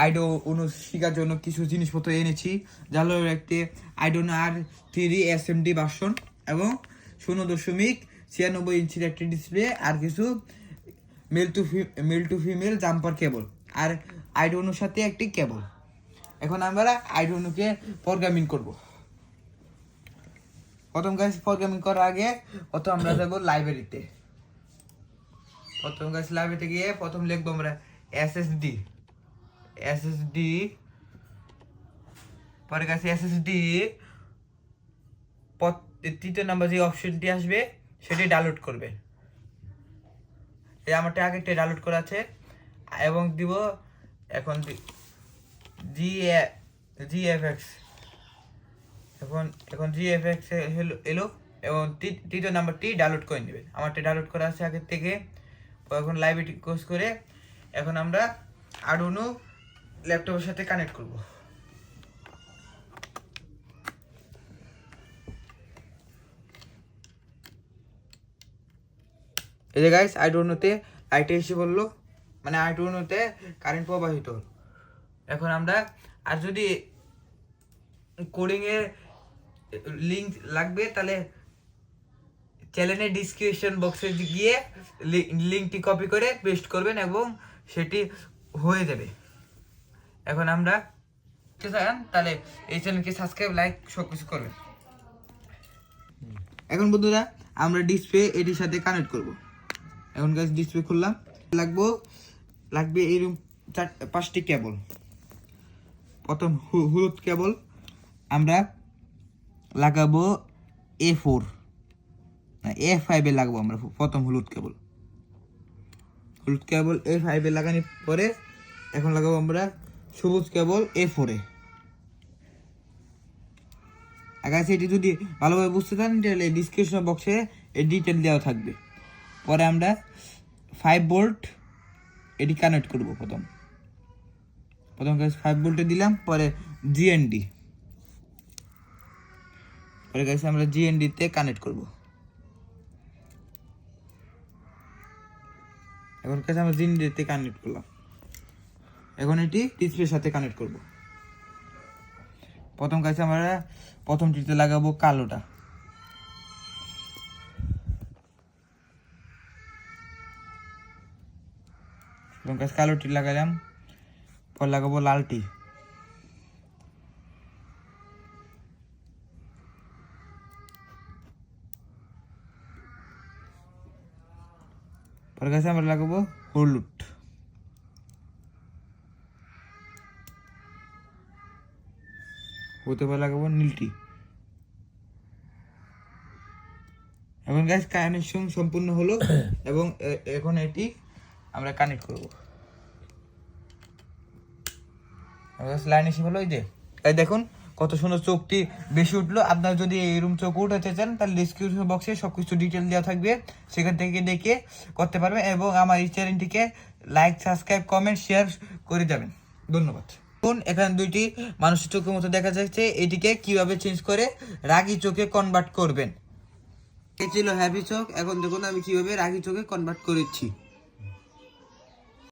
আইডোনো শেখার জন্য কিছু জিনিসপত্র এনেছি, যা হলো একটি আইডোনো R3 SMD ভার্সন এবং 0.96 ইঞ্চির একটি ডিসপ্লে, আর কিছু মেল টু ফিমেল জাম্পার কেবল, আর আইডোনোর সাথে একটি কেবল। এখন আমরা আইডোনোকে প্রোগ্রামিং করব। প্রথম গাইস প্রোগ্রামিং করার আগে আমরা যাব লাইব্রেরিতে। লাইব্রেরিতে গিয়ে প্রথম লিখবো আমরা এসএসডি, পরে গাইস এসএসডি তৃতীয় নাম্বার যে অপশনটি আসবে সেটি ডাউনলোড করবে। এই আমারটা আগেরটা ডাউনলোড করা আছে, এবং দিব এখন জিএফএক্স। এখন জিএফএক্স এলো, এবং তৃতীয় নাম্বারটি ডাউনলোড করে নেবেন। আমারটা ডাউনলোড করা আছে আগের থেকে। এখন লাইব্রেরি কোর্স করে এখন আমরা আরডুইনো ল্যাপটপের সাথে কানেক্ট করব। এই যে গাইস আরডুইনোতে লাইট এসে বললো, মানে আরডুইনোতে কারেন্ট প্রবাহিত হল। এখন আমরা আর যদি কোডিং এর লিংক লাগবে তাহলে চ্যানেলের ডিসক্রিপশন বক্সে গিয়ে লিংকটি কপি করে পেস্ট করবেন এবং সেটি হয়ে যাবে। এখন আমরা তাহলে এই চ্যানেলকে সাবস্ক্রাইব, লাইক সব কিছু করবেন। এখন বন্ধুরা আমরা ডিসপ্লে এটির সাথে কানেক্ট করব। এখন গাইস ডিসপ্লে খুললাম, লাগবে এরকম 5টি কেবল। প্রথম হলুদ কেবল আমরা লাগাবো A5 এ লাগাবো আমরা প্রথম হলুদ কেবল A5 এ লাগানোর পরে এখন লাগাবো আমরা সবুজ কেবল A4 এ। আগে এটি যদি ভালোভাবে বুঝতে চান তাহলে ডিসক্রিপশন বক্সে এর ডিটেল দেওয়া থাকবে। পরে আমরা 5 ভোল্ট এটি কানেক্ট করব। প্রথম 5 ভোল্টে দিলাম, পরে জিএনডি, পরে গাইস আমরা জিএনডি তে কানেক্ট করব। এখন কাছে আমরা জিএনডি তে কানেক্ট করলাম। এখন এটি ডিসপ্লের সাথে কানেক্ট করব। প্রথম কাছে আমরা প্রথমটিতে লাগাবো কালোটা, প্রথম কাছে কালোটি লাগালাম, পর লাগাবো লালটি, পরে কাছে আমরা লাগাবো হলুদ, হতে পরে লাগাবো নীলটি। এখন গাইস কানেকশন সম্পূর্ণ হলো এবং এখন এটি আমরা কানেক্ট করব। লাইন এসে হলো, এই যে দেখুন কত সুন্দর চোখটি বেশি উঠলো। আপনারা যদি এরকম চোখ উঠাতে চান তাহলে ডিসক্রিপশন বক্সে সবকিছু ডিটেল দেওয়া থাকবে, সেখান থেকে দেখে করতে পারবেন। এবং আমার এই চ্যানেলটিকে লাইক, সাবস্ক্রাইব, কমেন্ট, শেয়ার করে যাবেন। ধন্যবাদ। এখন এখানে দুইটি মানুষের চোখের মতো দেখা যাচ্ছে, এটিকে কিভাবে চেঞ্জ করে রাগী চোখে কনভার্ট করবেন। এই ছিল হ্যাপি চোখ। এখন দেখুন আমি কিভাবে রাগী চোখে কনভার্ট করেছি।